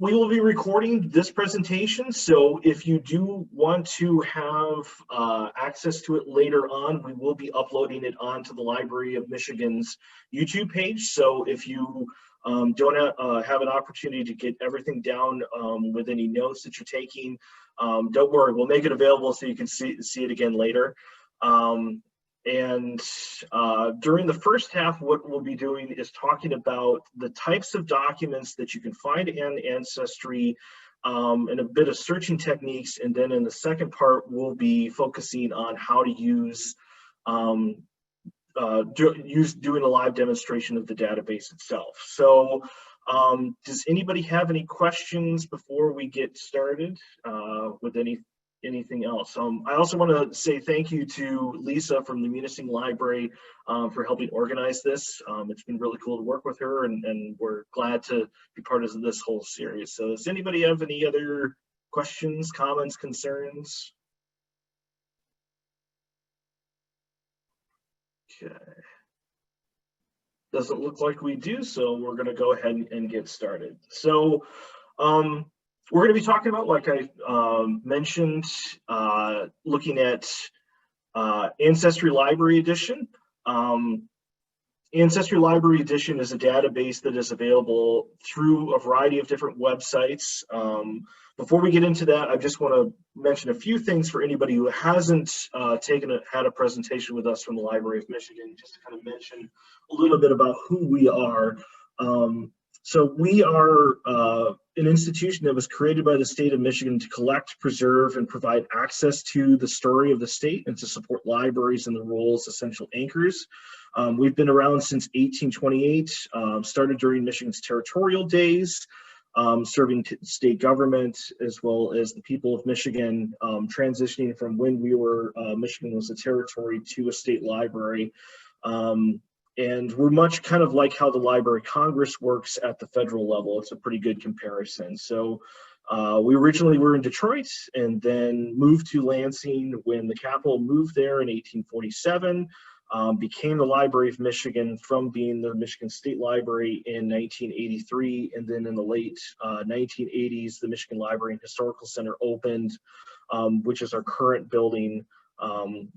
we will be recording this presentation, so if you do want to have access to it later on, we will be uploading it onto the Library of Michigan's YouTube page. So if you don't have an opportunity to get everything down with any notes that you're taking, don't worry, we'll make it available so you can see it again later. During the first half, what we'll be doing is talking about the types of documents that you can find in Ancestry and a bit of searching techniques. And then in the second part, we'll be focusing on how to use doing a live demonstration of the database itself. So does anybody have any questions before we get started with anything else? I also want to say thank you to Lisa from the Munising Library for helping organize this. It's been really cool to work with her, and we're glad to be part of this whole series. So does anybody have any other questions, comments, concerns? Okay. Doesn't look like we do, so we're going to go ahead and get started. So we're going to be talking about, like I mentioned, looking at Ancestry Library Edition. Ancestry Library Edition is a database that is available through a variety of different websites. Before we get into that, I just want to mention a few things for anybody who hasn't had a presentation with us from the Library of Michigan, just to kind of mention a little bit about who we are. So we are an institution that was created by the state of Michigan to collect, preserve, and provide access to the story of the state and to support libraries and the role as essential anchors. We've been around since 1828, started during Michigan's territorial days, serving state government as well as the people of Michigan, transitioning from when Michigan was a territory to a state library. And we're much kind of like how the Library of Congress works at the federal level. It's a pretty good comparison. So we originally were in Detroit and then moved to Lansing when the Capitol moved there in 1847, became the Library of Michigan from being the Michigan State Library in 1983. And then in the late 1980s, the Michigan Library and Historical Center opened, which is our current building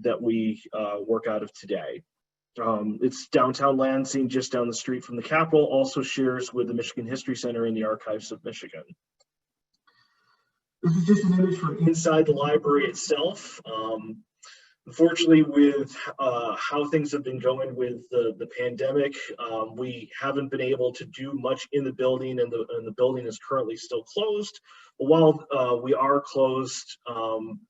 that we work out of today. It's downtown Lansing, just down the street from the Capitol, also shares with the Michigan History Center and the Archives of Michigan. This is just an image from inside the library itself. Unfortunately, with how things have been going with the pandemic, we haven't been able to do much in the building, and the building is currently still closed. But while we are closed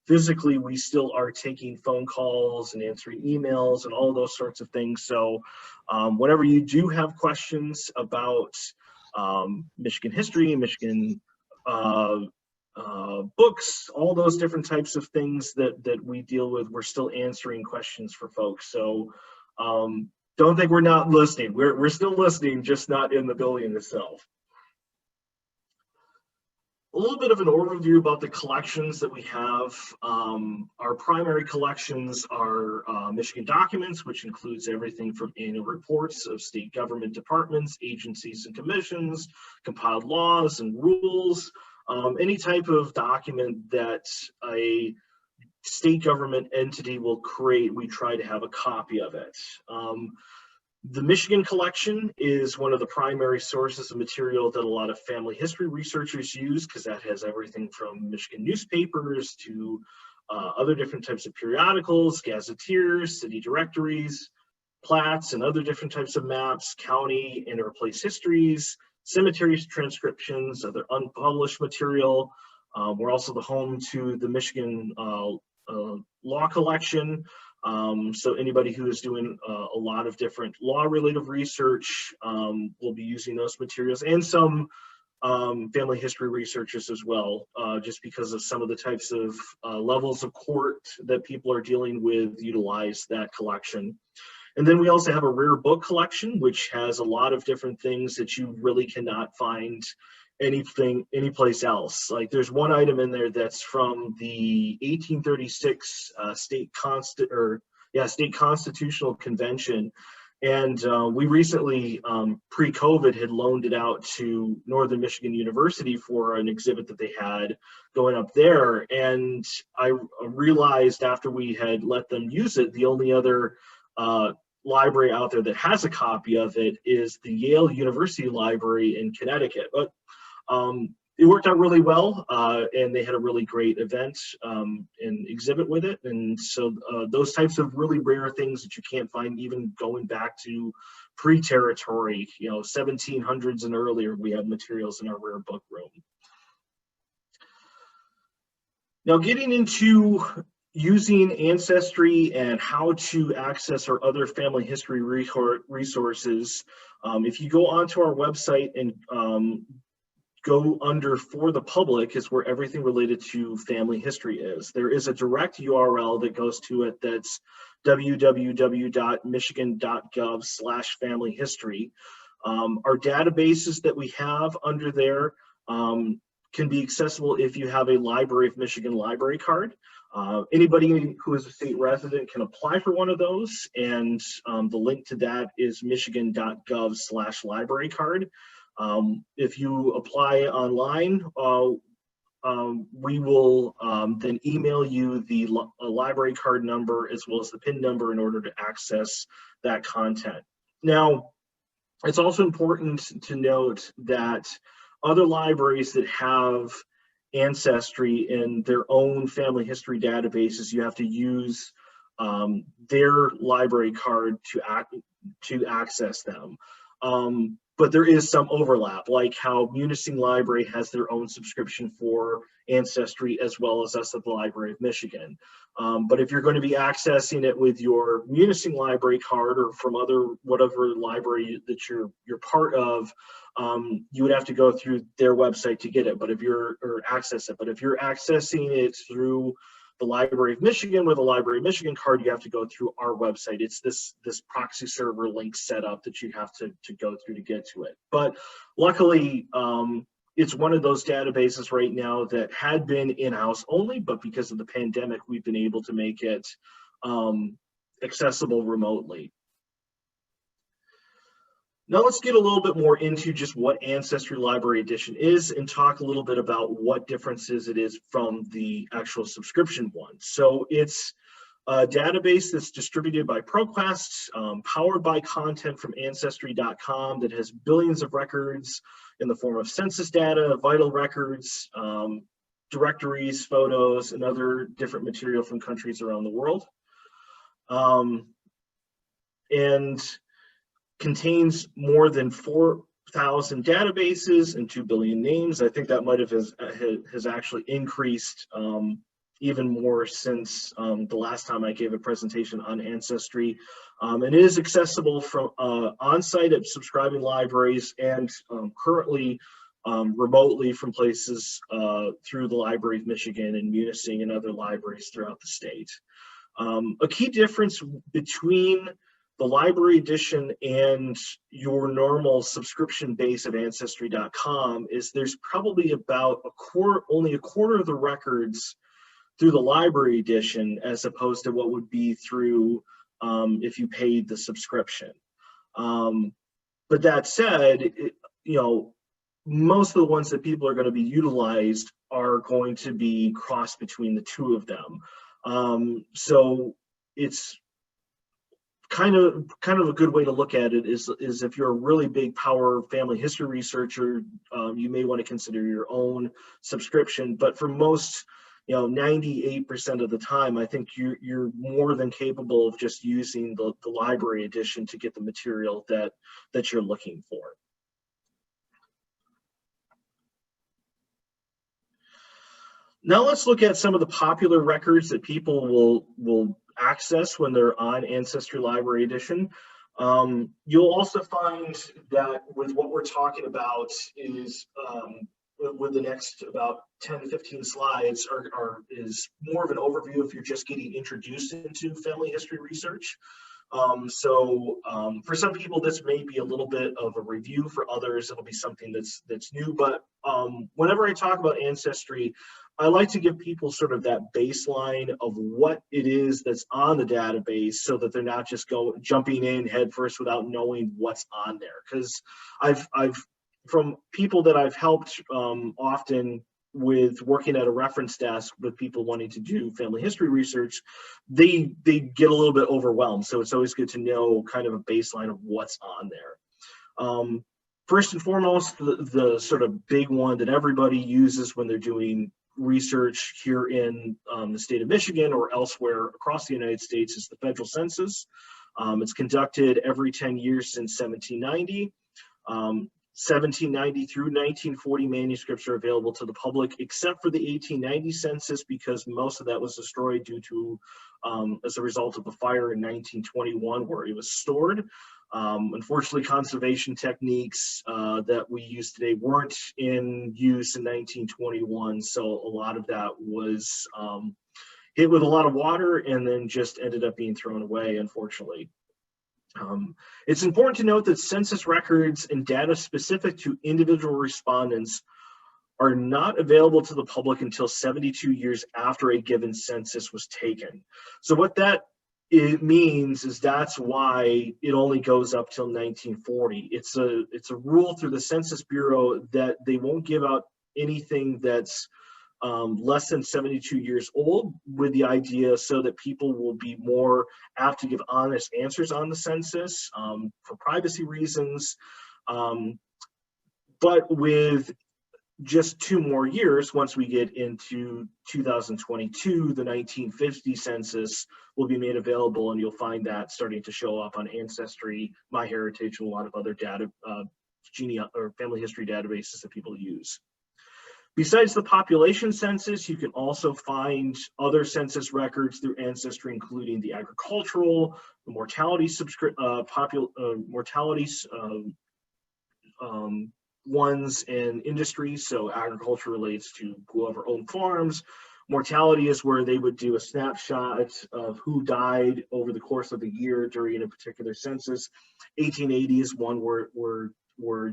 physically, we still are taking phone calls and answering emails and all those sorts of things. So whenever you do have questions about Michigan history, Michigan books, all those different types of things that we deal with, we're still answering questions for folks. So don't think we're not listening. We're still listening, just not in the building itself. A little bit of an overview about the collections that we have. Our primary collections are Michigan documents, which includes everything from annual reports of state government departments, agencies, and commissions, compiled laws and rules. Any type of document that a state government entity will create, we try to have a copy of it. The Michigan collection is one of the primary sources of material that a lot of family history researchers use, because that has everything from Michigan newspapers to other different types of periodicals, gazetteers, city directories, plats, and other different types of maps, county and or place histories, cemetery transcriptions, other unpublished material. We're also the home to the Michigan Law Collection. So anybody who is doing a lot of different law-related research will be using those materials, and some family history researchers as well, just because of some of the types of levels of court that people are dealing with utilize that collection. And then we also have a rare book collection, which has a lot of different things that you really cannot find anyplace else. Like there's one item in there that's from the 1836 State Constitutional Convention, And we recently, pre-COVID, had loaned it out to Northern Michigan University for an exhibit that they had going up there. And I realized after we had let them use it, the only other library out there that has a copy of it is the Yale University Library in Connecticut. But it worked out really well, and they had a really great event and exhibit with it. And so those types of really rare things that you can't find even going back to pre-territory, 1700s and earlier, we have materials in our rare book room. Now, getting into using Ancestry and how to access our other family history resources, if you go onto our website and go under For the Public is where everything related to family history is. There is a direct URL that goes to it that's www.michigan.gov/family-history. Our databases that we have under there can be accessible if you have a Library of Michigan library card. Anybody who is a state resident can apply for one of those, and the link to that is michigan.gov/library card. If you apply online, we will then email you the library card number as well as the PIN number in order to access that content. Now, it's also important to note that other libraries that have Ancestry in their own family history databases, you have to use their library card to access them. But there is some overlap, like how Munising Library has their own subscription for Ancestry as well as us at the Library of Michigan. But if you're going to be accessing it with your Munising Library card or from whatever library that you're part of, you would have to go through their website to get it. But if you're accessing it through the Library of Michigan with a Library of Michigan card, you have to go through our website. It's this proxy server link set up that you have to go through to get to it. But luckily, it's one of those databases right now that had been in-house only, but because of the pandemic, we've been able to make it accessible remotely. Now let's get a little bit more into just what Ancestry Library Edition is and talk a little bit about what differences it is from the actual subscription one. So it's a database that's distributed by ProQuest, powered by content from Ancestry.com that has billions of records in the form of census data, vital records, directories, photos, and other different material from countries around the world. And contains more than 4,000 databases and 2 billion names. I think that might have has actually increased even more since the last time I gave a presentation on Ancestry. And it is accessible from on-site at subscribing libraries and currently remotely from places through the Library of Michigan and Munising and other libraries throughout the state. A key difference between the library edition and your normal subscription base of Ancestry.com is there's probably about only a quarter of the records through the library edition as opposed to what would be through if you paid the subscription. But that said, most of the ones that people are going to be utilized are going to be crossed between the two of them. So it's kind of a good way to look at it is if you're a really big power family history researcher, you may want to consider your own subscription. But for most, 98% of the time, I think you're more than capable of just using the library edition to get the material that you're looking for. Now let's look at some of the popular records that people will access when they're on Ancestry Library Edition. You'll also find that with what we're talking about is with the next about 10 to 15 slides is more of an overview if you're just getting introduced into family history research. For some people, this may be a little bit of a review. For others, it'll be something that's new. But whenever I talk about Ancestry, I like to give people sort of that baseline of what it is that's on the database, so that they're not just jumping in headfirst without knowing what's on there. Because I've from people that I've helped often with working at a reference desk with people wanting to do family history research, they get a little bit overwhelmed. So it's always good to know kind of a baseline of what's on there. First and foremost, the sort of big one that everybody uses when they're doing research here in the state of Michigan or elsewhere across the United States is the federal census. It's conducted every 10 years since 1790. 1790 through 1940 manuscripts are available to the public, except for the 1890 census, because most of that was destroyed due to, as a result of the fire in 1921 where it was stored. Unfortunately, conservation techniques that we use today weren't in use in 1921, so a lot of that was hit with a lot of water and then just ended up being thrown away, unfortunately. It's important to note that census records and data specific to individual respondents are not available to the public until 72 years after a given census was taken. So what that means is that's why it only goes up till 1940. It's a rule through the Census Bureau that they won't give out anything that's less than 72 years old, with the idea so that people will be more apt to give honest answers on the census for privacy reasons. But with just 2 more years, once we get into 2022, the 1950 census will be made available, and you'll find that starting to show up on Ancestry, MyHeritage, and a lot of other data, or family history databases that people use. Besides the population census, you can also find other census records through Ancestry, including the agricultural, the mortality ones and industries. So agriculture relates to whoever owned farms. Mortality is where they would do a snapshot of who died over the course of the year during a particular census. 1880 is one where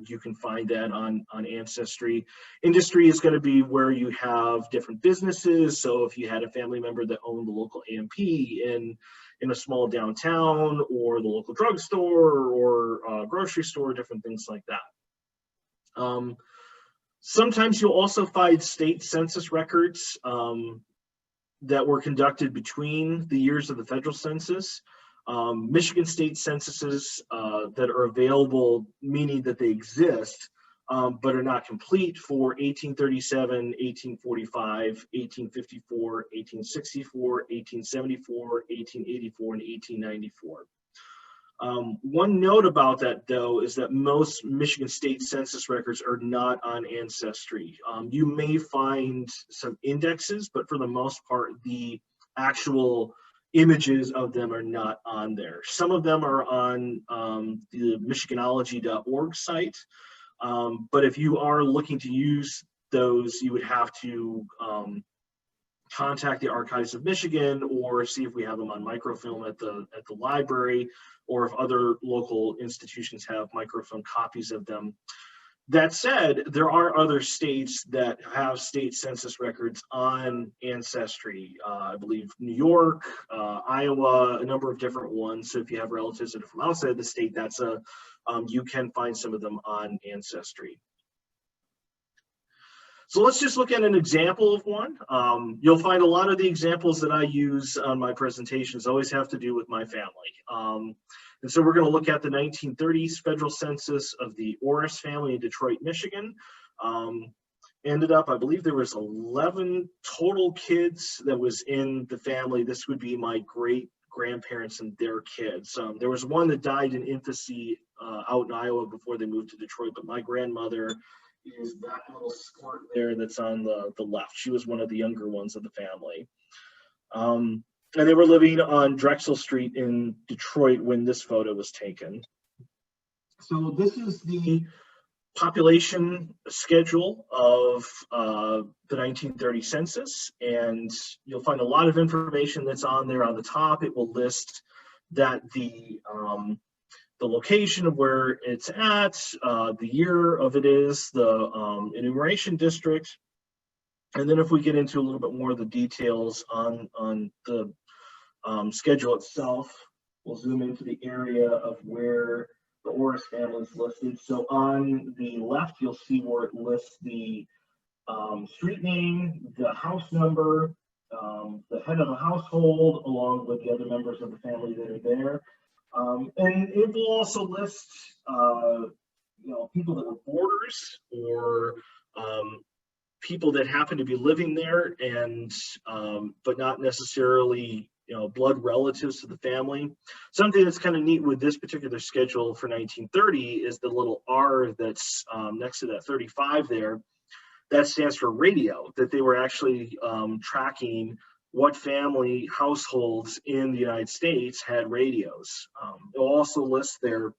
you can find that on Ancestry. Industry is going to be where you have different businesses. So if you had a family member that owned the local A&P in a small downtown, or the local drugstore, or grocery store, different things like that. Sometimes you'll also find state census records that were conducted between the years of the federal census. Michigan state censuses that are available, meaning that they exist, but are not complete, for 1837, 1845, 1854, 1864, 1874, 1884, and 1894. One note about that, though, is that most Michigan state census records are not on Ancestry. You may find some indexes, but for the most part, the actual images of them are not on there. Some of them are on the michiganology.org site, but if you are looking to use those, you would have to contact the Archives of Michigan, or see if we have them on microfilm at the library, or if other local institutions have microfilm copies of them. That said, there are other states that have state census records on Ancestry. I believe New York, Iowa, a number of different ones. So if you have relatives that are from outside the state, you can find some of them on Ancestry. So let's just look at an example of one. You'll find a lot of the examples that I use on my presentations always have to do with my family. And so we're going to look at the 1930s federal census of the Orris family in Detroit, Michigan. Ended up, I believe there was 11 total kids that was in the family. This would be my great grandparents and their kids. There was one that died in infancy out in Iowa before they moved to Detroit, but my grandmother is that little squirt there that's on the left. She was one of the younger ones of the family. And they were living on Drexel Street in Detroit when this photo was taken. So this is the population schedule of the 1930 census, and you'll find a lot of information that's on there. On the top, it will list that the location of where it's at, the year of it is, the enumeration district, and then if we get into a little bit more of the details on the schedule itself, we'll zoom into the area of where the Orris family is listed. So on the left, you'll see where it lists the street name, the house number, the head of the household, along with the other members of the family that are there. And it will also list, people that were boarders or people that happen to be living there, and but not necessarily blood relatives to the family. Something that's kind of neat with this particular schedule for 1930 is the little R that's next to that 35 there. That stands for radio, that they were actually tracking what family households in the United States had radios. It'll also list their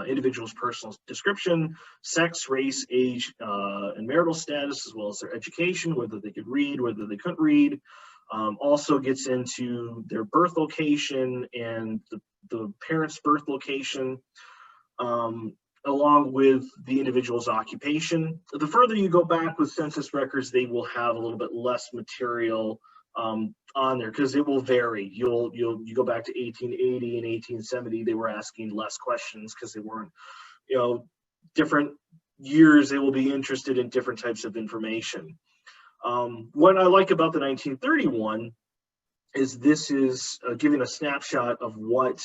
individual's personal description, sex, race, age, and marital status, as well as their education, whether they could read, whether they couldn't read. Also gets into their birth location and the parents' birth location, along with the individual's occupation. The further you go back with census records, they will have a little bit less material on there because it will vary. You go back to 1880 and 1870, they were asking less questions because they weren't, different years they will be interested in different types of information. What I like about the 1931 is this is giving a snapshot of what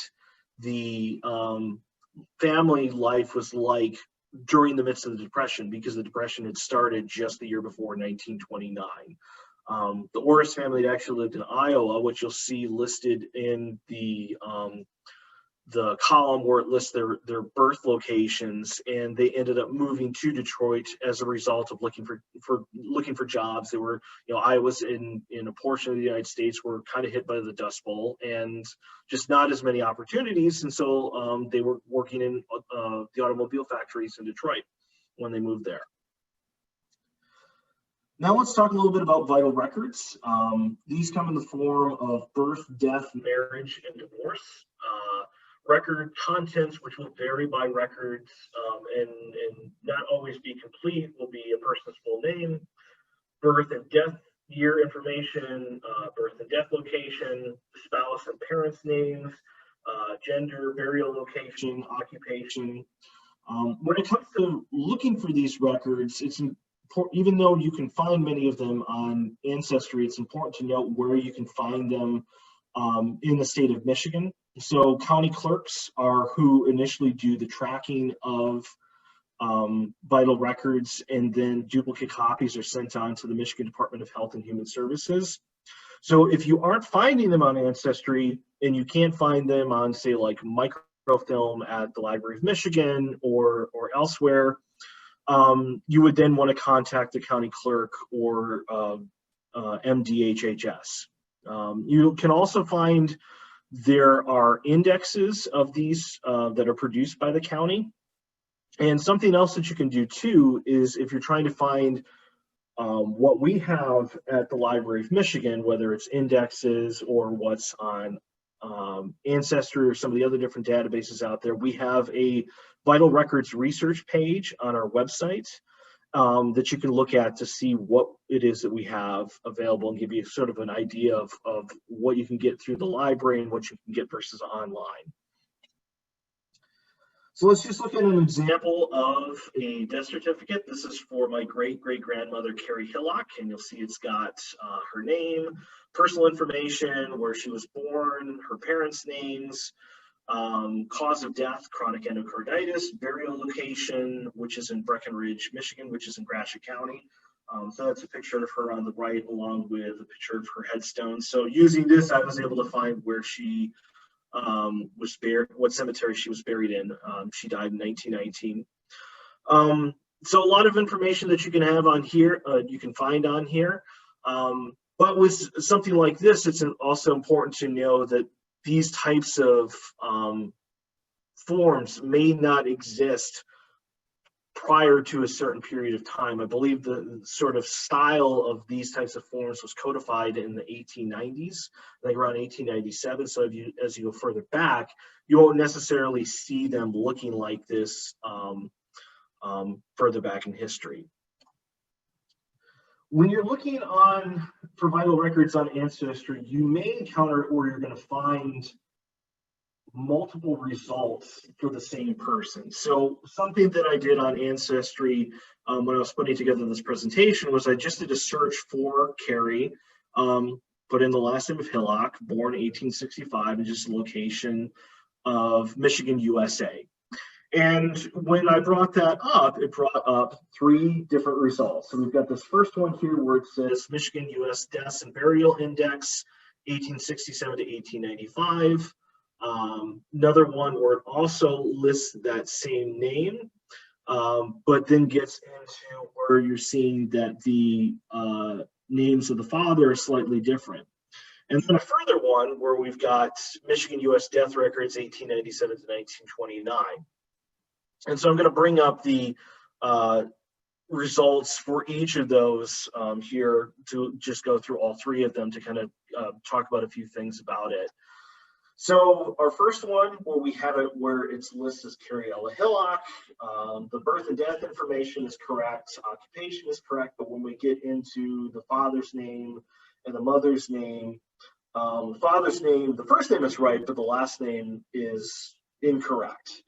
the family life was like during the midst of the Depression, because the Depression had started just the year before, 1929. The Orris family had actually lived in Iowa, which you'll see listed in the column where it lists their birth locations, and they ended up moving to Detroit as a result of looking for jobs. They were, Iowa's in a portion of the United States were kind of hit by the Dust Bowl and just not as many opportunities, and so they were working in the automobile factories in Detroit when they moved there. Now let's talk a little bit about vital records. These come in the form of birth, death, marriage, and divorce. Record contents, which will vary by records and not always be complete, will be a person's full name, birth and death year information, birth and death location, spouse and parents' names, gender, burial location, occupation. When it comes to looking for these records, it's important, even though you can find many of them on Ancestry, it's important to note where you can find them in the state of Michigan. So county clerks are who initially do the tracking of vital records, and then duplicate copies are sent on to the Michigan Department of Health and Human Services. So if you aren't finding them on Ancestry and you can't find them on, say, like microfilm at the Library of Michigan or elsewhere, you would then want to contact the county clerk or MDHHS. You can also find there are indexes of these that are produced by the county. And something else that you can do too is if you're trying to find what we have at the Library of Michigan, whether it's indexes or what's on Ancestry or some of the other different databases out there, we have a vital records research page on our website that you can look at to see what it is that we have available and give you sort of an idea of what you can get through the library and what you can get versus online. So let's just look at an example of a death certificate. This is for my great-great-grandmother, Carrie Hillock, and you'll see it's got her name, personal information, where she was born, her parents' names, cause of death, chronic endocarditis, burial location, which is in Breckenridge, Michigan, which is in Gratiot County. So that's a picture of her on the right, along with a picture of her headstone. So using this, I was able to find where she was buried, what cemetery she was buried in. She died in 1919. So a lot of information that you can have on here, you can find on here. But with something like this, it's also important to know that these types of forms may not exist prior to a certain period of time. I believe the sort of style of these types of forms was codified in the 1890s, like around 1897. So as you go further back, you won't necessarily see them looking like this further back in history. When you're looking for vital records on Ancestry, you may encounter, or you're going to find, multiple results for the same person. So something that I did on Ancestry when I was putting together this presentation was I just did a search for Carrie, put in the last name of Hillock, born 1865, and just location of Michigan, USA. And when I brought that up, it brought up 3 different results. So we've got this first one here where it says Michigan US Deaths and Burial Index, 1867 to 1895. Another one where it also lists that same name, but then gets into where you're seeing that the names of the father are slightly different. And then a further one where we've got Michigan US Death Records, 1897 to 1929. And so I'm going to bring up the results for each of those here to just go through all 3 of them to kind of talk about a few things about it. So our first one, where we have it where it's listed as Carrie Ella Hillock, the birth and death information is correct, occupation is correct, but when we get into the father's name and the mother's name, the first name is right, but the last name is incorrect.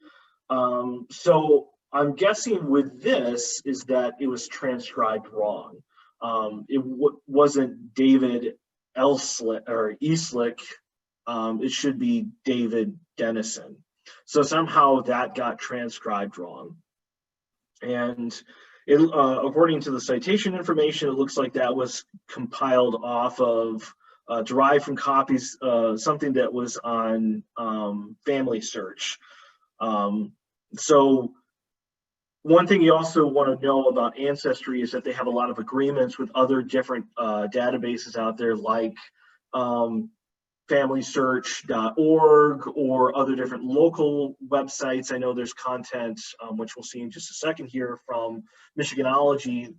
So I'm guessing with this is that it was transcribed wrong. It wasn't David Elslick or Eastlick. It should be David Dennison. So somehow that got transcribed wrong. And according to the citation information, it looks like that was compiled off of, derived from copies, something that was on Family Search. So one thing you also want to know about Ancestry is that they have a lot of agreements with other different databases out there, like FamilySearch.org or other different local websites. I know there's content, which we'll see in just a second here, from Michiganology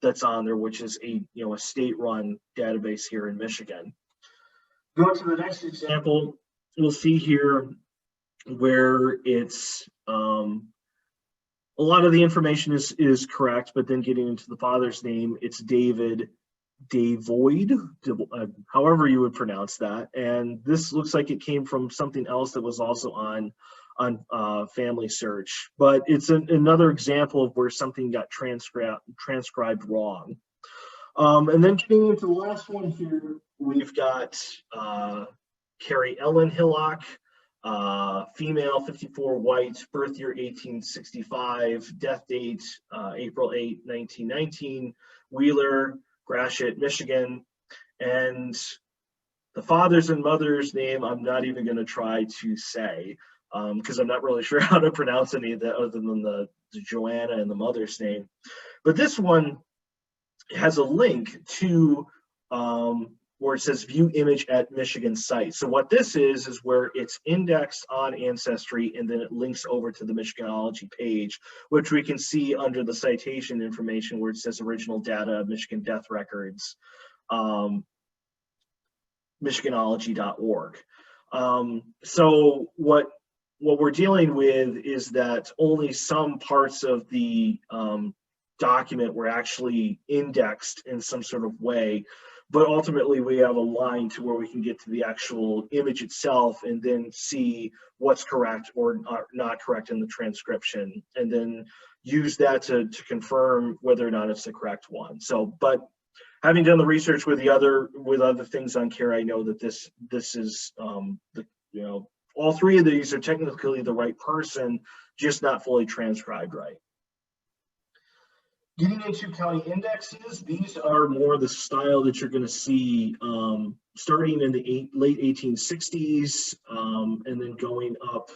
that's on there, which is a state-run database here in Michigan. Going to the next example, we'll see here where it's a lot of the information is correct, but then getting into the father's name, it's David Davoyd, however you would pronounce that. And this looks like it came from something else that was also on Family Search, but it's another example of where something got transcribed wrong. And then getting into the last one here, we've got Carrie Ellen Hillock, female, 54, white, birth year 1865, death date April 8, 1919, Wheeler, Gratiot, Michigan. And the father's and mother's name I'm not even going to try to say, because I'm not really sure how to pronounce any of that other than the Joanna and the mother's name. But this one has a link to where it says view image at Michigan site. So what this is where it's indexed on Ancestry and then it links over to the Michiganology page, which we can see under the citation information where it says original data, Michigan death records, Michiganology.org. So what we're dealing with is that only some parts of the document were actually indexed in some sort of way, but ultimately we have a line to where we can get to the actual image itself and then see what's correct or not correct in the transcription, and then use that to confirm whether or not it's the correct one. So, but having done the research with other things on Carrie, I know that this is all 3 of these are technically the right person, just not fully transcribed right. Getting into county indexes, these are more the style that you're going to see starting in the late 1860s and then going up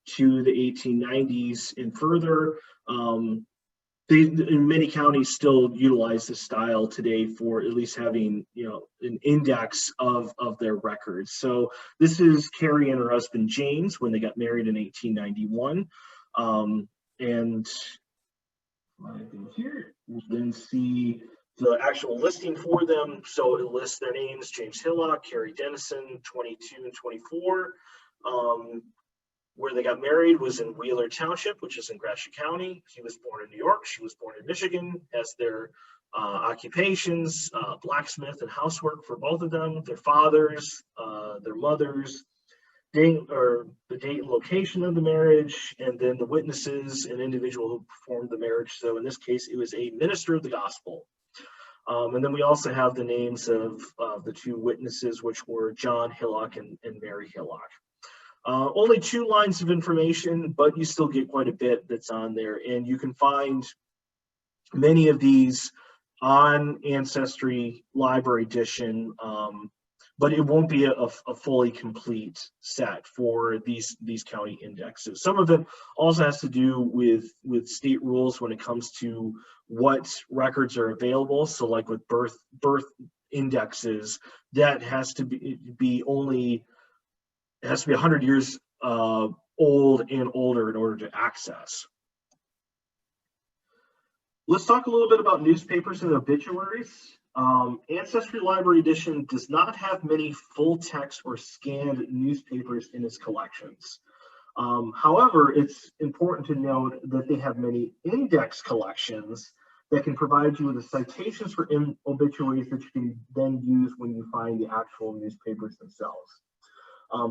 to the 1890s and further. In many counties still utilize this style today for at least having an index of their records. So this is Carrie and her husband James when they got married in 1891, and Slide things here. We'll then see the actual listing for them. So it lists their names: James Hillock, Carrie Dennison, 22 and 24. Where they got married was in Wheeler Township, which is in Gratiot County. He was born in New York. She was born in Michigan. As their occupations, blacksmith and housework for both of them, their fathers, their mothers, date or the date and location of the marriage, and then the witnesses and individual who performed the marriage. So in this case, it was a minister of the gospel. And then we also have the names of the two witnesses, which were John Hillock and Mary Hillock. Only 2 lines of information, but you still get quite a bit that's on there. And you can find many of these on Ancestry Library Edition, but it won't be a fully complete set for these county indexes. Some of it also has to do with state rules when it comes to what records are available. So like with birth indexes, that has to be only, it has to be 100 years old and older in order to access. Let's talk a little bit about newspapers and obituaries. Ancestry Library Edition does not have many full text or scanned newspapers in its collections. However, it's important to note that they have many index collections that can provide you with the citations for obituaries that you can then use when you find the actual newspapers themselves.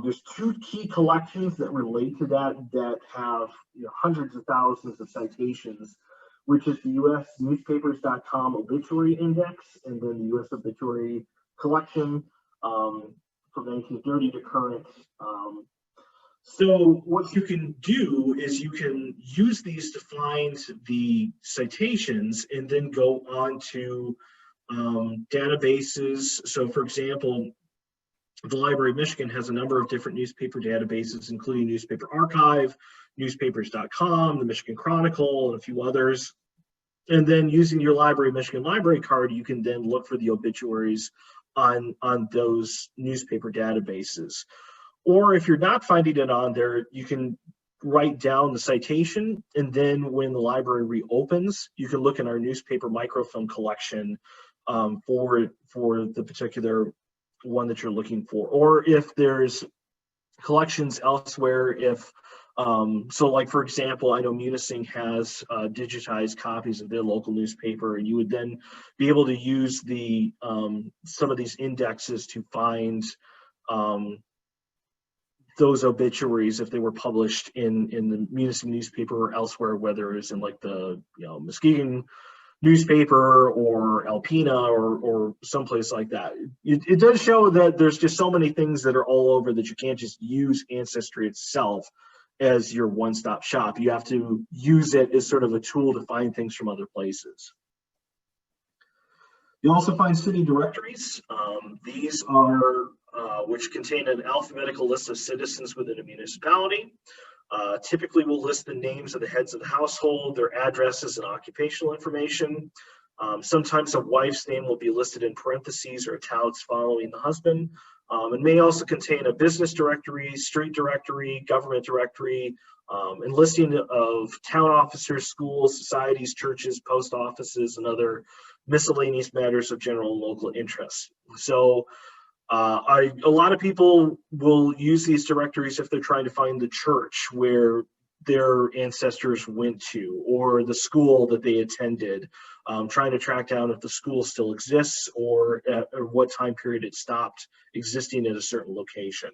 There's 2 key collections that relate to that have hundreds of thousands of citations, which is the US Newspapers.com Obituary Index and then the US Obituary Collection from 1930 to current. So what you can do is you can use these to find the citations and then go on to databases. So for example, the Library of Michigan has a number of different newspaper databases, including Newspaper Archive, newspapers.com, the Michigan Chronicle, and a few others. And then using your Library of Michigan library card, you can then look for the obituaries on those newspaper databases. Or if you're not finding it on there, you can write down the citation, and then when the library reopens, you can look in our newspaper microfilm collection for the particular one that you're looking for. Or if there's collections elsewhere, if so like for example, I know Munising has digitized copies of their local newspaper, and you would then be able to use the some of these indexes to find those obituaries if they were published in the Munising newspaper or elsewhere, whether it's in like the Muskegon newspaper or Alpena or someplace like that. It does show that there's just so many things that are all over that you can't just use Ancestry itself as your one-stop shop. You have to use it as sort of a tool to find things from other places. You'll also find city directories. These are which contain an alphabetical list of citizens within a municipality. Typically will list the names of the heads of the household, their addresses and occupational information. Sometimes a wife's name will be listed in parentheses or italics following the husband. It may also contain a business directory, street directory, government directory, and listing of town officers, schools, societies, churches, post offices, and other miscellaneous matters of general and local interest. So a lot of people will use these directories if they're trying to find the church where their ancestors went to, or the school that they attended, trying to track down if the school still exists or what time period it stopped existing at a certain location.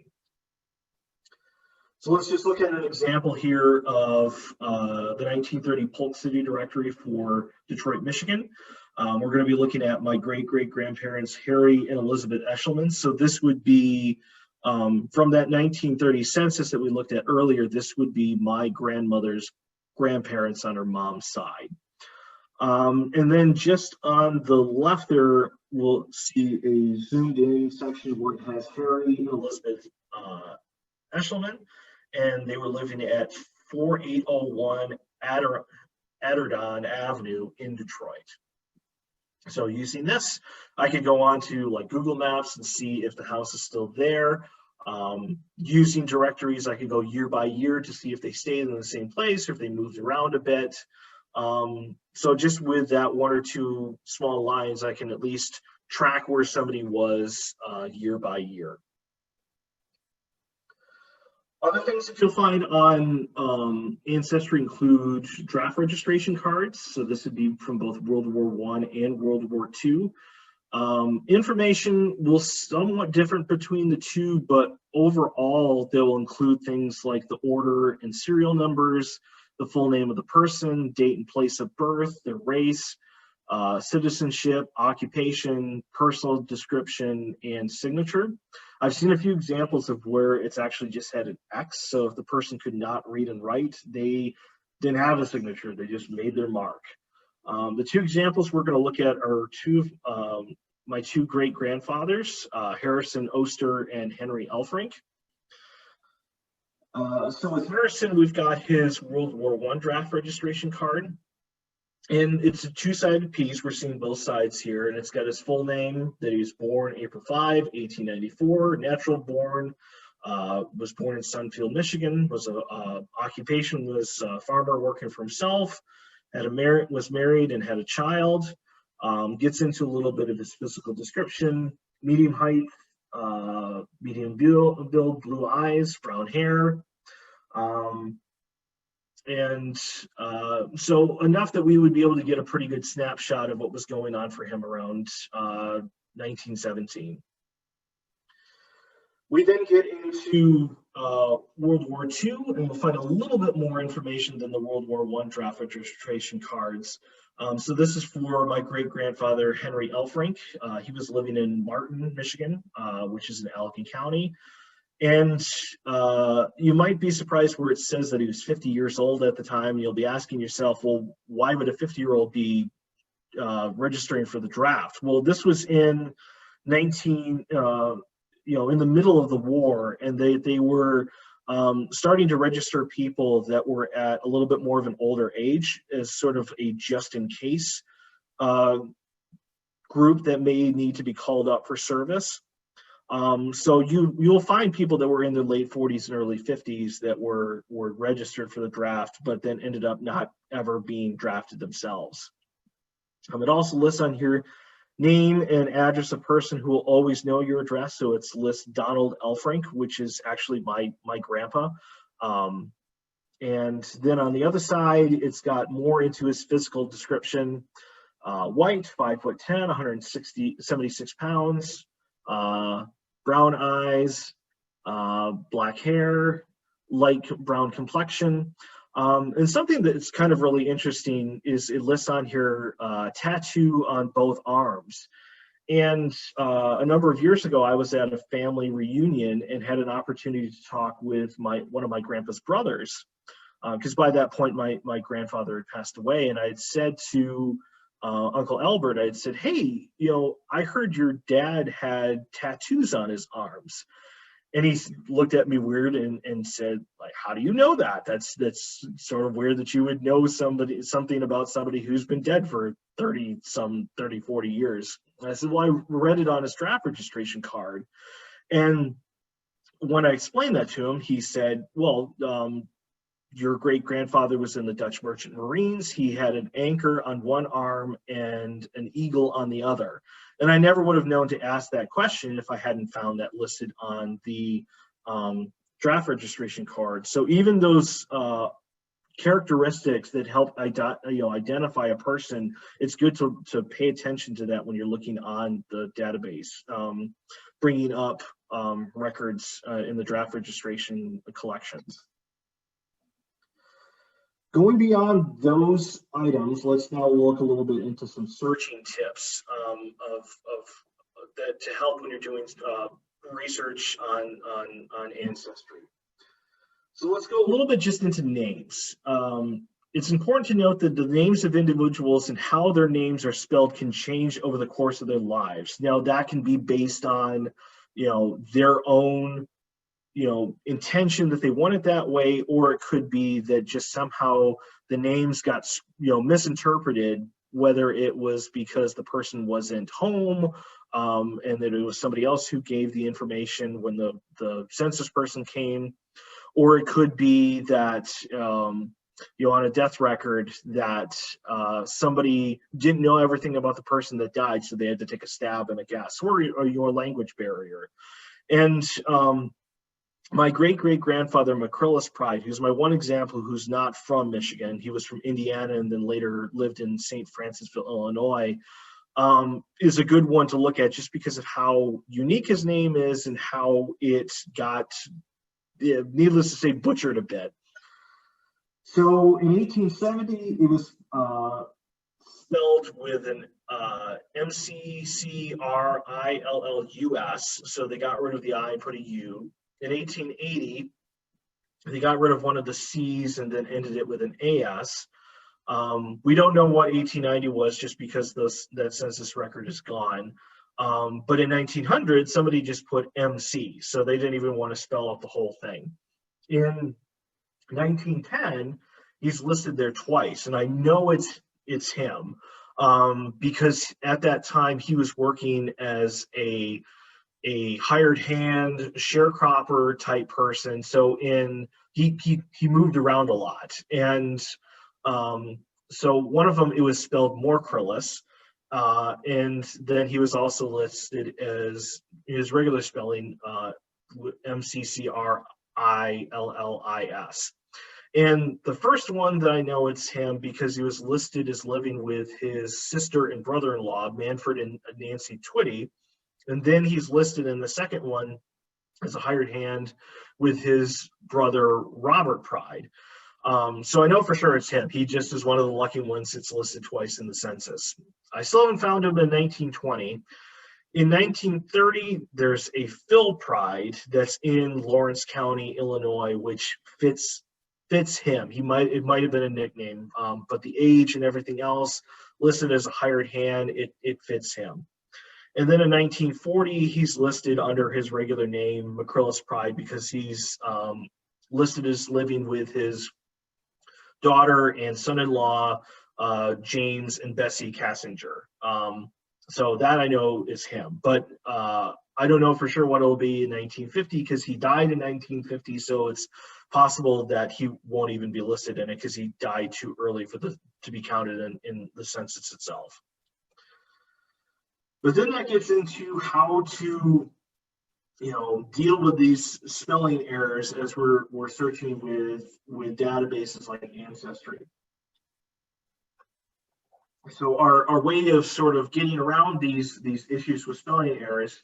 So let's just look at an example here of the 1930 Polk City Directory for Detroit, Michigan. We're going to be looking at my great-great-grandparents, Harry and Elizabeth Eshelman. So this would be from that 1930 census that we looked at earlier. This would be my grandmother's grandparents on her mom's side. And then just on the left there, we'll see a zoomed in section where it has Harry and Elizabeth Eshelman, and they were living at 4801 Adderton Avenue in Detroit. So using this, I could go on to like Google Maps and see if the house is still there. Using directories, I could go year by year to see if they stayed in the same place or if they moved around a bit. So just with that one or two small lines, I can at least track where somebody was year by year. Other things that you'll find on Ancestry include draft registration cards. So this would be from both World War I and World War II. Information will somewhat different between the two, but overall they'll include things like the order and serial numbers, the full name of the person, date and place of birth, their race, citizenship, occupation, personal description, and signature. I've seen a few examples of where it's actually just had an X. So if the person could not read and write, they didn't have a signature. They just made their mark. The two examples we're going to look at are my two great-grandfathers, Harrison Oster and Henry Elfrink. So with Harrison, we've got his World War I draft registration card. And it's a two-sided piece. We're seeing both sides here. And it's got his full name, that he was born April 5, 1894, natural born, was born in Sunfield, Michigan, was occupation was a farmer working for himself, was married and had a child. Gets into a little bit of his physical description: medium height, medium build, blue eyes, brown hair. So enough that we would be able to get a pretty good snapshot of what was going on for him around 1917. We then get into World War II, and we'll find a little bit more information than the World War I draft registration cards. So this is for my great-grandfather, Henry Elfrink. He was living in Martin, Michigan, which is in Allegan County. And you might be surprised where it says that he was 50 years old at the time. You'll be asking yourself, well, why would a 50-year-old be registering for the draft? Well, this was in in the middle of the war, and they were starting to register people that were at a little bit more of an older age as sort of a just-in-case group that may need to be called up for service. So you'll find people that were in their late 40s and early 50s that were registered for the draft, but then ended up not ever being drafted themselves. It also lists on here name and address of person who will always know your address. So it's lists Donald Elfrink, which is actually my grandpa. And then on the other side, it's got more into his physical description. White, 5'10", 176 pounds. Brown eyes, black hair, light brown complexion. And something that's kind of really interesting is it lists on here tattoo on both arms. And a number of years ago, I was at a family reunion and had an opportunity to talk with one of my grandpa's brothers, because by that point, my grandfather had passed away. And I had said to Uncle Albert, I had said, hey, I heard your dad had tattoos on his arms. And he looked at me weird and said, like, how do you know that? That's sort of weird that you would know something about somebody who's been dead for 30, 40 years. And I said, well, I read it on his draft registration card. And when I explained that to him, he said, well, your great-grandfather was in the Dutch Merchant Marines. He had an anchor on one arm and an eagle on the other. And I never would have known to ask that question if I hadn't found that listed on the draft registration card. So even those characteristics that help identify a person, it's good to pay attention to that when you're looking on the database, bringing up records in the draft registration collections. Going beyond those items, let's now look a little bit into some searching tips that to help when you're doing research on Ancestry. So let's go a little bit just into names. It's important to note that the names of individuals and how their names are spelled can change over the course of their lives. Now that can be based on, their own intention that they want it that way, or it could be that just somehow the names got misinterpreted, whether it was because the person wasn't home and that it was somebody else who gave the information when the census person came, or it could be that on a death record that somebody didn't know everything about the person that died, so they had to take a stab and a guess, or your language barrier. And my great-great-grandfather, McCrillis Pride, who's my one example who's not from Michigan, he was from Indiana and then later lived in St. Francisville, Illinois, is a good one to look at just because of how unique his name is and how it got, needless to say, butchered a bit. So in 1870, it was spelled with an MCCRILLUS, so they got rid of the I and put a U. In 1880, they got rid of one of the C's and then ended it with an AS. We don't know what 1890 was just because that census record is gone. But in 1900, somebody just put MC, so they didn't even want to spell out the whole thing. In 1910, he's listed there twice, and I know it's him because at that time he was working as a hired hand sharecropper type person. So he moved around a lot, and so one of them, it was spelled Moorcrillis, and then he was also listed as his regular spelling, MCCRILLIS. And the first one that I know, it's him because he was listed as living with his sister and brother-in-law, Manfred and Nancy Twitty. And then he's listed in the second one as a hired hand with his brother, Robert Pride. So I know for sure it's him. He just is one of the lucky ones that's listed twice in the census. I still haven't found him in 1920. In 1930, there's a Phil Pride that's in Lawrence County, Illinois, which fits him. It might have been a nickname, but the age and everything else listed as a hired hand, it fits him. And then in 1940, he's listed under his regular name, McCrillis Pride, because he's listed as living with his daughter and son-in-law, James and Bessie Cassinger. So that I know is him, but I don't know for sure what it'll be in 1950 because he died in 1950. So it's possible that he won't even be listed in it because he died too early to be counted in the census itself. But then that gets into how to, deal with these spelling errors as we're searching with databases like Ancestry. So our way of sort of getting around these issues with spelling errors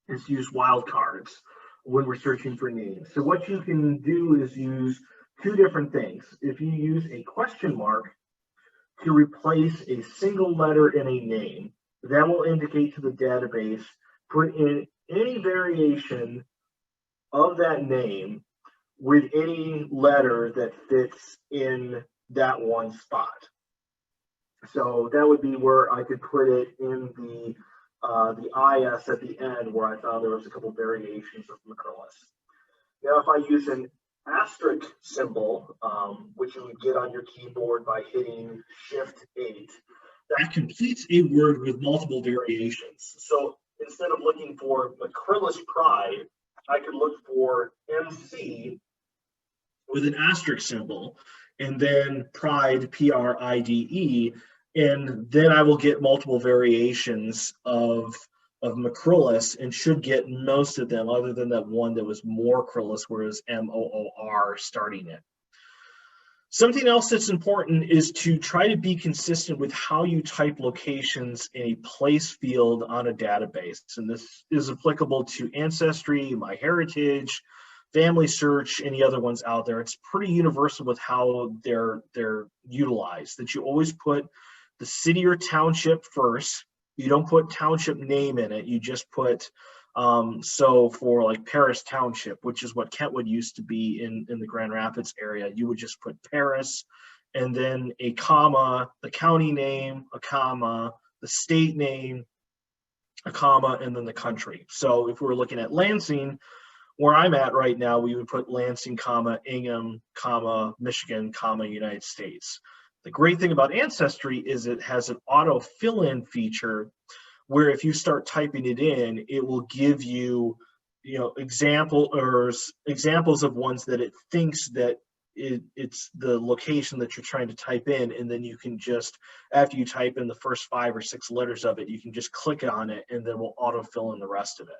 is to use wildcards when we're searching for names. So what you can do is use two different things. If you use a question mark to replace a single letter in a name, that will indicate to the database, put in any variation of that name with any letter that fits in that one spot. So that would be where I could put it in the IS at the end, where I found there was a couple variations of McCrillis. Now, if I use an asterisk symbol, which you would get on your keyboard by hitting Shift-8, that completes a word with multiple variations. So instead of looking for McCrillis Pride, I could look for MC with an asterisk symbol, and then Pride, Pride, and then I will get multiple variations of McCrillis and should get most of them, other than that one that was Moorcrillis, where it was MOOR starting it. Something else that's important is to try to be consistent with how you type locations in a place field on a database. And this is applicable to Ancestry, MyHeritage, Family Search, any other ones out there. It's pretty universal with how they're utilized, that you always put the city or township first. You don't put township name in it. You just put, so for like Paris Township, which is what Kentwood used to be in the Grand Rapids area, you would just put Paris and then a comma, the county name, a comma, the state name, a comma, and then the country. So if we're looking at Lansing, where I'm at right now, we would put Lansing, comma, Ingham, comma, Michigan, comma, United States. The great thing about Ancestry is it has an auto fill-in feature where if you start typing it in, it will give you, examples of ones that it thinks that it's the location that you're trying to type in, and then you can just, after you type in the first 5 or 6 letters of it, you can just click on it and then we'll autofill in the rest of it.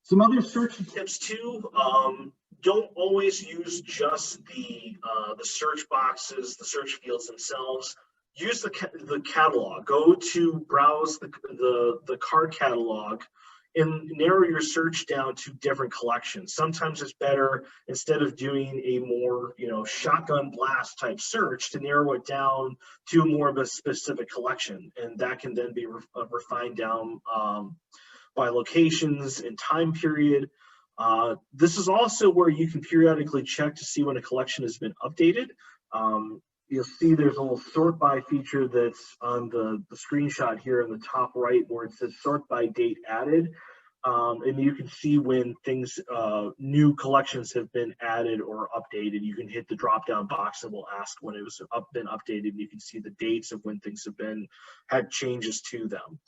Some other search tips too. Don't always use just the search boxes, the search fields themselves. Use the catalog. Go to browse the card catalog and narrow your search down to different collections. Sometimes it's better, instead of doing a more, shotgun blast type search, to narrow it down to more of a specific collection, and that can then be refined down by locations and time period. This is also where you can periodically check to see when a collection has been updated. You'll see there's a little sort by feature that's on the screenshot here in the top right, where it says sort by date added. And you can see when things, new collections have been added or updated. You can hit the drop down box and will ask when it was been updated. And you can see the dates of when things have had changes to them.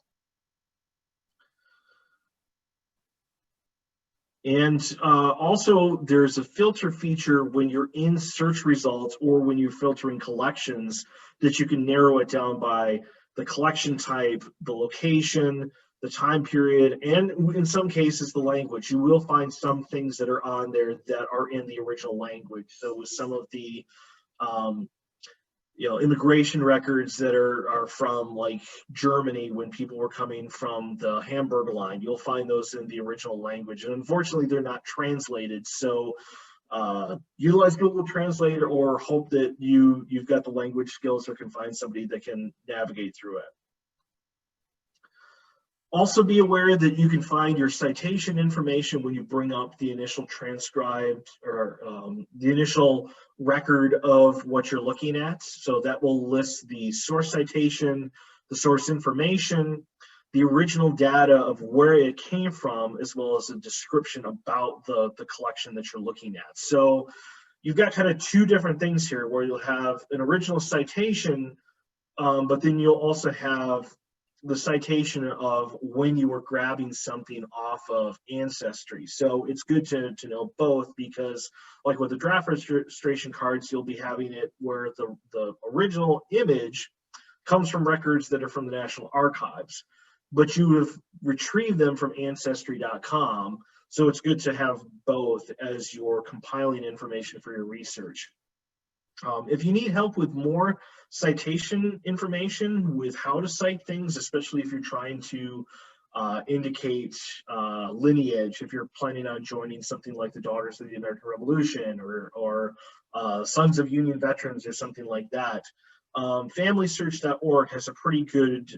And also, there's a filter feature when you're in search results or when you're filtering collections, that you can narrow it down by the collection type, the location, the time period, and in some cases, the language. You will find some things that are on there that are in the original language. So with some of the immigration records that are from like Germany, when people were coming from the Hamburg line, you'll find those in the original language. And unfortunately, they're not translated. So utilize Google Translate, or hope that you've got the language skills or can find somebody that can navigate through it. Also be aware that you can find your citation information when you bring up the initial transcribed or the initial record of what you're looking at. So that will list the source citation, the source information, the original data of where it came from, as well as a description about the collection that you're looking at. So you've got kind of two different things here, where you'll have an original citation, but then you'll also have the citation of when you were grabbing something off of Ancestry. So it's good to know both, because like with the draft registration cards, you'll be having it where the original image comes from records that are from the National Archives, but you have retrieved them from Ancestry.com. So it's good to have both as you're compiling information for your research. If you need help with more citation information, with how to cite things, especially if you're trying to indicate lineage, if you're planning on joining something like the Daughters of the American Revolution or Sons of Union Veterans or something like that, FamilySearch.org has a pretty good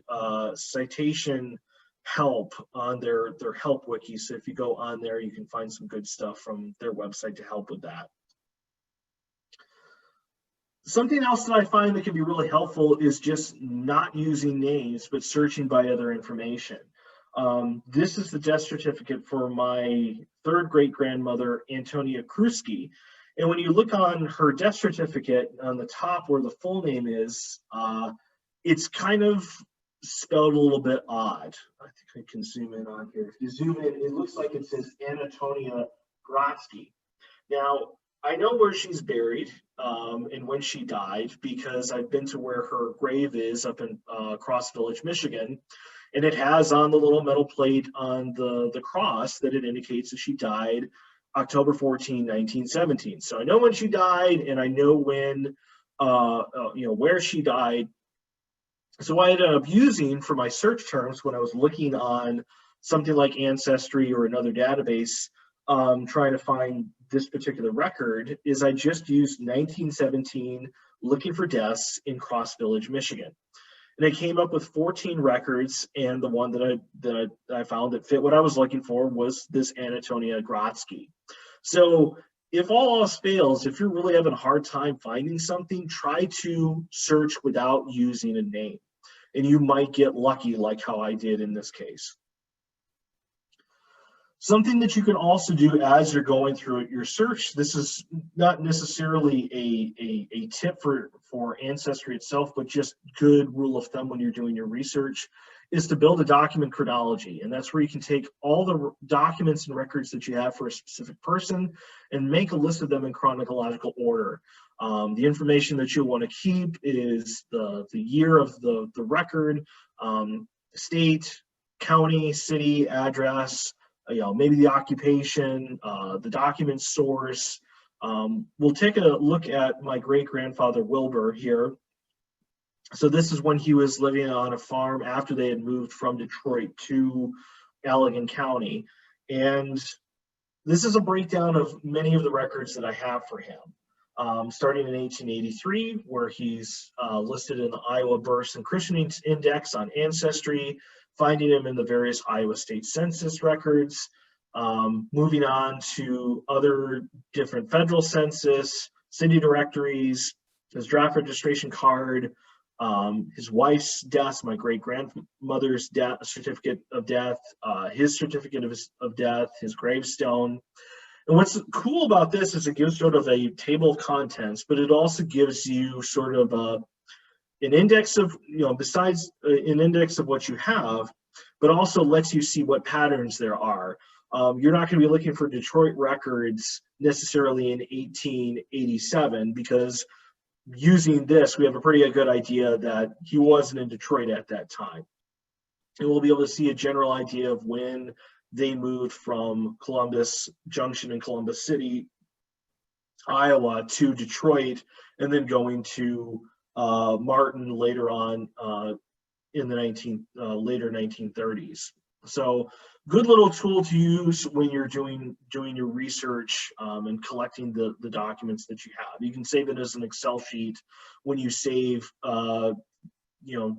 citation help on their help wiki. So if you go on there, you can find some good stuff from their website to help with that. Something else that I find that can be really helpful is just not using names, but searching by other information. This is the death certificate for my third great-grandmother, Antonia Kruski. And when you look on her death certificate, on the top where the full name is, it's kind of spelled a little bit odd. I think I can zoom in on here. If you zoom in, it looks like it says Antonia Grotsky. Now, I know where she's buried and when she died, because I've been to where her grave is up in Cross Village, Michigan, and it has on the little metal plate on the cross that it indicates that she died October 14, 1917. So I know when she died, and I know when, where she died. So I ended up using for my search terms when I was looking on something like Ancestry or another database, trying to find this particular record, is I just used 1917 looking for deaths in Cross Village, Michigan. And I came up with 14 records, and the one that I found that fit what I was looking for was this Antonia Grotsky. So if all else fails, if you're really having a hard time finding something, try to search without using a name, and you might get lucky, like how I did in this case. Something that you can also do as you're going through your search, this is not necessarily a tip for Ancestry itself, but just good rule of thumb when you're doing your research, is to build a document chronology. And that's where you can take all the documents and records that you have for a specific person and make a list of them in chronological order. The information that you'll want to keep is the year of the record, state, county, city, address, maybe the occupation, the document source. We'll take a look at my great-grandfather Wilbur here. So this is when he was living on a farm after they had moved from Detroit to Allegan County. And this is a breakdown of many of the records that I have for him. Starting in 1883, where he's listed in the Iowa Births and Christenings Index on Ancestry, finding him in the various Iowa State Census records, moving on to other different federal census, city directories, his draft registration card, his wife's death, my great-grandmother's death, certificate of death, his certificate of death, his gravestone. And what's cool about this is it gives sort of a table of contents, but it also gives you sort of an index of, besides an index of what you have, but also lets you see what patterns there are. You're not going to be looking for Detroit records necessarily in 1887, because using this, we have a pretty good idea that he wasn't in Detroit at that time. And we'll be able to see a general idea of when they moved from Columbus Junction in Columbus City, Iowa, to Detroit, and then going to Martin later on in the later 1930s. So good little tool to use when you're doing your research and collecting the documents that you have. You can save it as an Excel sheet when you save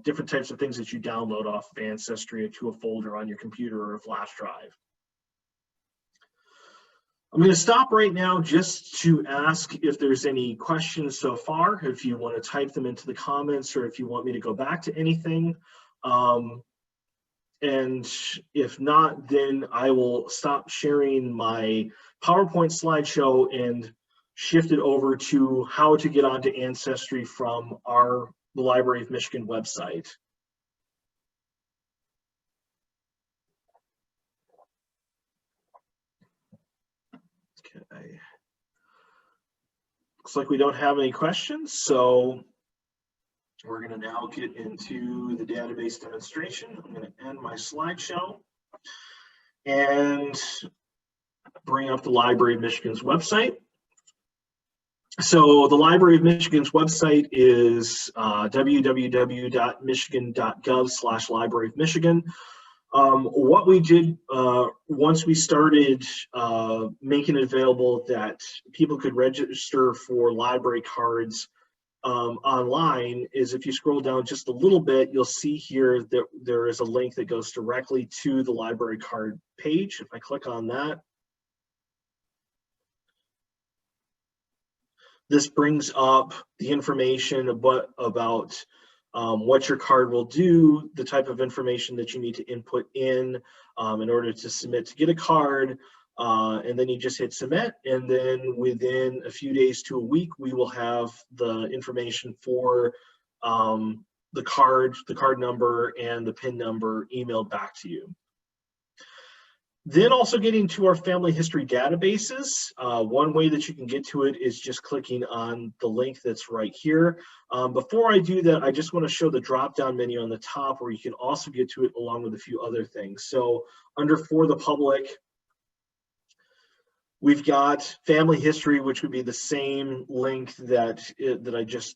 different types of things that you download off of Ancestry to a folder on your computer or a flash drive. I'm going to stop right now just to ask if there's any questions so far, if you want to type them into the comments, or if you want me to go back to anything. And if not, then I will stop sharing my PowerPoint slideshow and shift it over to how to get onto Ancestry from the Library of Michigan website. Okay. Looks like we don't have any questions, so we're going to now get into the database demonstration. I'm going to end my slideshow and bring up the Library of Michigan's website. So the Library of Michigan's website is www.michigan.gov/Library of Michigan. What we did once we started making it available that people could register for library cards online is, if you scroll down just a little bit, you'll see here that there is a link that goes directly to the library card page. If I click on that, this brings up the information about what your card will do, the type of information that you need to input in order to submit to get a card, and then you just hit submit, and then within a few days to a week, we will have the information for the card number and the PIN number emailed back to you. Then also getting to our family history databases. One way that you can get to it is just clicking on the link that's right here. Before I do that, I just want to show the drop-down menu on the top where you can also get to it along with a few other things. So under For the Public, we've got family history, which would be the same link that I just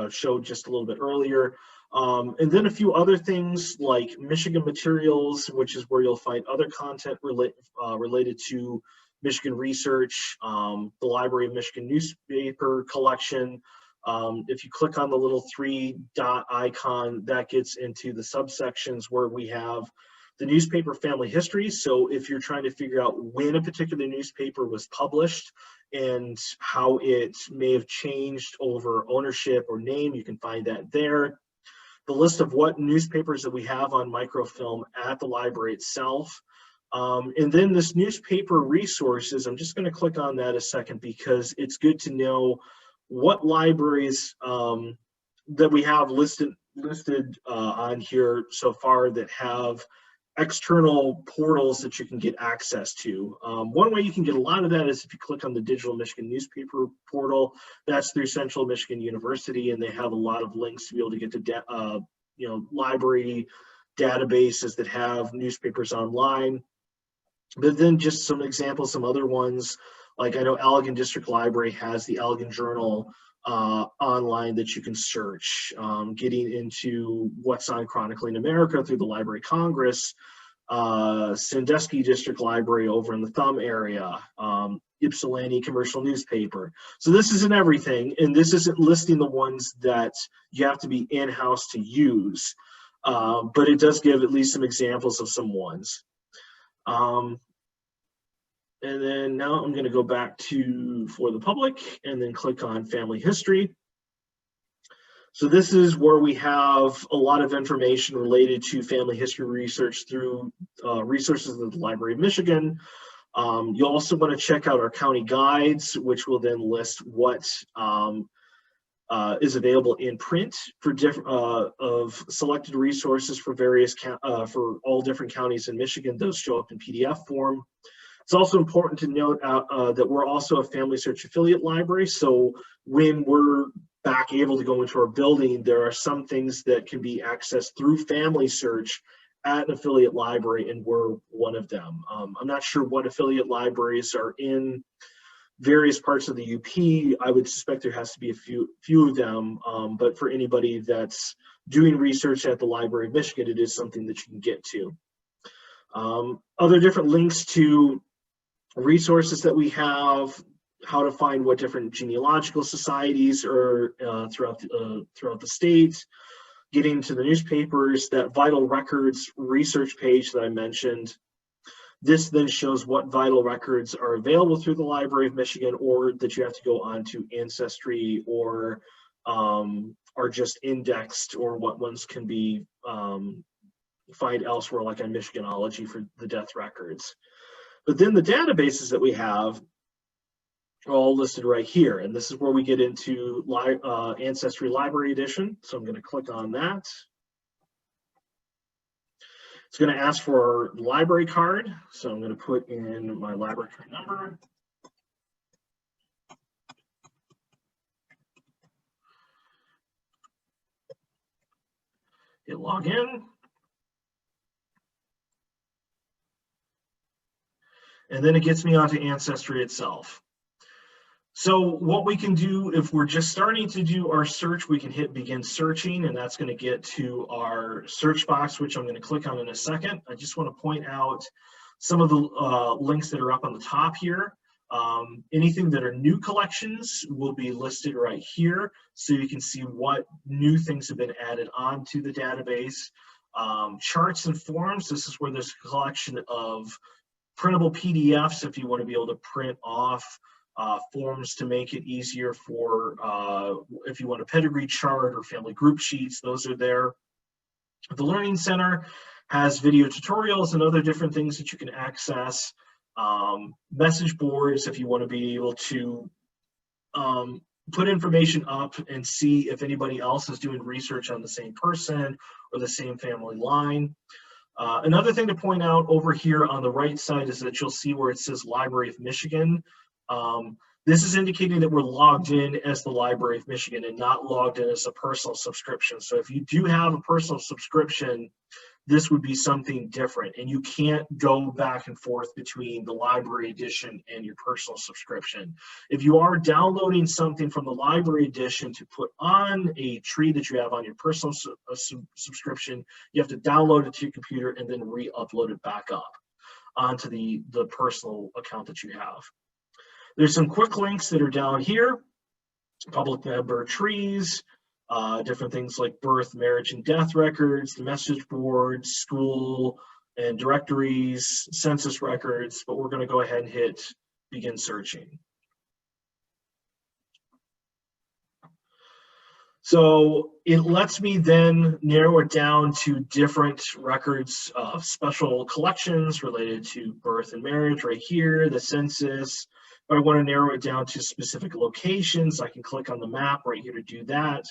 showed just a little bit earlier. And then a few other things like Michigan materials, which is where you'll find other content related to Michigan research, the Library of Michigan newspaper collection. If you click on the little 3-dot icon, that gets into the subsections where we have the newspaper family history. So if you're trying to figure out when a particular newspaper was published and how it may have changed over ownership or name, you can find that there. The list of what newspapers that we have on microfilm at the library itself. And then this newspaper resources, I'm just going to click on that a second because it's good to know what libraries that we have listed on here so far that have external portals that you can get access to. One way you can get a lot of that is if you click on the Digital Michigan Newspaper portal. That's through Central Michigan University, and they have a lot of links to be able to get to library databases that have newspapers online. But then just some examples, some other ones, like I know Allegan District Library has the Allegan Journal online that you can search. Getting into what's on Chronicling America through the Library of Congress, Sandusky District Library over in the Thumb area, Ypsilanti Commercial Newspaper. So this isn't everything, and this isn't listing the ones that you have to be in-house to use, but it does give at least some examples of some ones. And then now I'm going to go back to For the Public and then click on Family History. So this is where we have a lot of information related to family history research through resources of the Library of Michigan. You'll also want to check out our county guides, which will then list what is available in print for of selected resources for various for all different counties in Michigan. Those show up in PDF form. It's also important to note that we're also a Family Search affiliate library. So when we're back able to go into our building, there are some things that can be accessed through Family Search at an affiliate library, and we're one of them. I'm not sure what affiliate libraries are in various parts of the UP. I would suspect there has to be a few of them, but for anybody that's doing research at the Library of Michigan, it is something that you can get to. Other different links to resources that we have, how to find what different genealogical societies are throughout the state, getting to the newspapers, that vital records research page that I mentioned. This then shows what vital records are available through the Library of Michigan, or that you have to go on to Ancestry or are just indexed, or what ones can be find elsewhere, like on Michiganology for the death records. But then the databases that we have are all listed right here. And this is where we get into Ancestry Library Edition. So I'm going to click on that. It's going to ask for our library card. So I'm going to put in my library card number. Hit log in. And then it gets me onto Ancestry itself. So what we can do, if we're just starting to do our search, we can hit begin searching, and that's going to get to our search box, which I'm going to click on in a second. I just want to point out some of the links that are up on the top here. Anything that are new collections will be listed right here, so you can see what new things have been added onto the database. Charts and forms, this is where there's a collection of printable PDFs if you want to be able to print off forms to make it easier for if you want a pedigree chart or family group sheets, those are there. The Learning Center has video tutorials and other different things that you can access. Message boards if you want to be able to put information up and see if anybody else is doing research on the same person or the same family line. Another thing to point out over here on the right side is that you'll see where it says Library of Michigan. This is indicating that we're logged in as the Library of Michigan and not logged in as a personal subscription. So if you do have a personal subscription, this would be something different, and you can't go back and forth between the library edition and your personal subscription. If you are downloading something from the library edition to put on a tree that you have on your personal subscription, you have to download it to your computer and then re-upload it back up onto the personal account that you have. There's some quick links that are down here, public member trees, different things like birth, marriage, and death records, the message boards, school and directories, census records, but we're going to go ahead and hit begin searching. So it lets me then narrow it down to different records of special collections related to birth and marriage right here, the census. If I want to narrow it down to specific locations, I can click on the map right here to do that.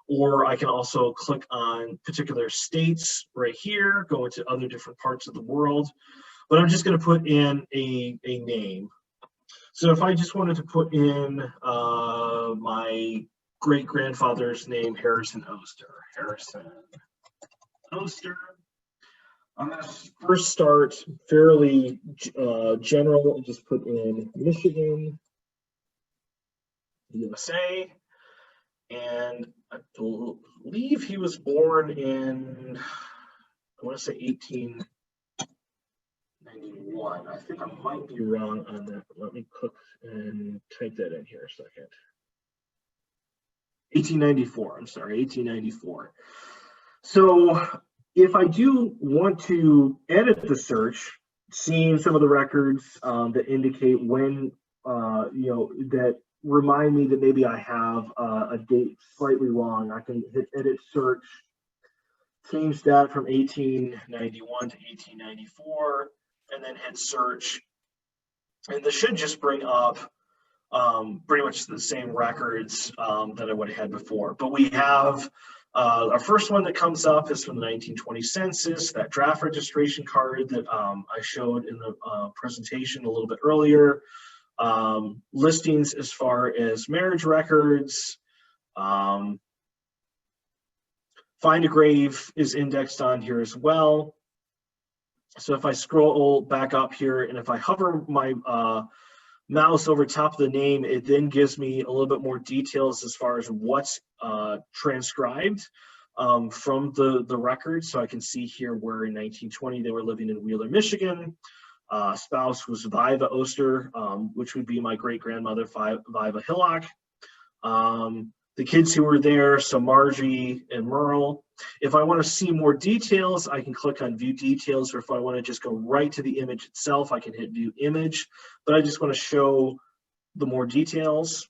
Or I can also click on particular states right here, go into other different parts of the world. But I'm just going to put in a name. So if I just wanted to put in my great-grandfather's name, Harrison Oster. Harrison Oster. I'm going to first start fairly general and just put in Michigan, USA. And I believe he was born in, I want to say 1891. I think I might be wrong on that, but let me click and type that in here a second. 1894, I'm sorry, 1894. So if I do want to edit the search, seeing some of the records that indicate when, that remind me that maybe I have a date slightly wrong, I can hit edit search, change that from 1891 to 1894, and then hit search. And this should just bring up pretty much the same records that I would have had before. But we have our first one that comes up is from the 1920 census, that draft registration card that I showed in the presentation a little bit earlier. Listings as far as marriage records. Find a grave is indexed on here as well. So if I scroll back up here and if I hover my mouse over top of the name, it then gives me a little bit more details as far as what's transcribed from the record. So I can see here where in 1920 they were living in Wheeler, Michigan. Spouse was Viva Oster, which would be my great-grandmother, Viva Hillock. The kids who were there, so Margie and Merle. If I want to see more details, I can click on View Details, or if I want to just go right to the image itself, I can hit View Image, but I just want to show the more details.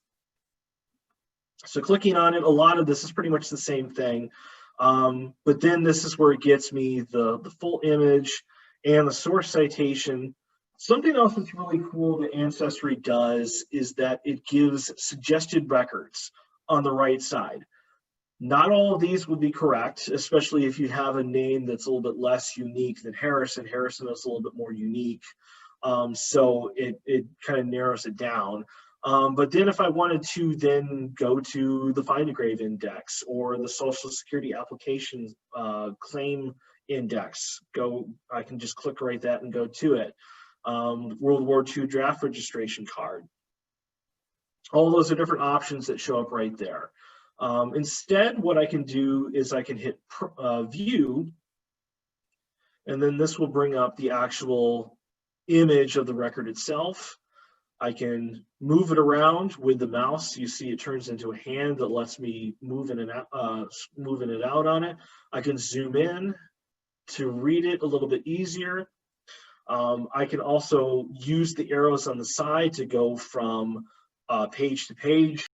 So clicking on it, a lot of this is pretty much the same thing, but then this is where it gets me the full image and the source citation. Something else that's really cool that Ancestry does is that it gives suggested records on the right side. Not all of these would be correct, especially if you have a name that's a little bit less unique than Harrison. Harrison is a little bit more unique. So it kind of narrows it down. But then if I wanted to then go to the Find a Grave Index or the Social Security Application Claim Index, I can just click right that and go to it. World War II draft registration card. All those are different options that show up right there. Instead, what I can do is I can hit View, and then this will bring up the actual image of the record itself. I can move it around with the mouse. You see it turns into a hand that lets me move in and out, moving it out on it. I can zoom in to read it a little bit easier. I can also use the arrows on the side to go from page to page.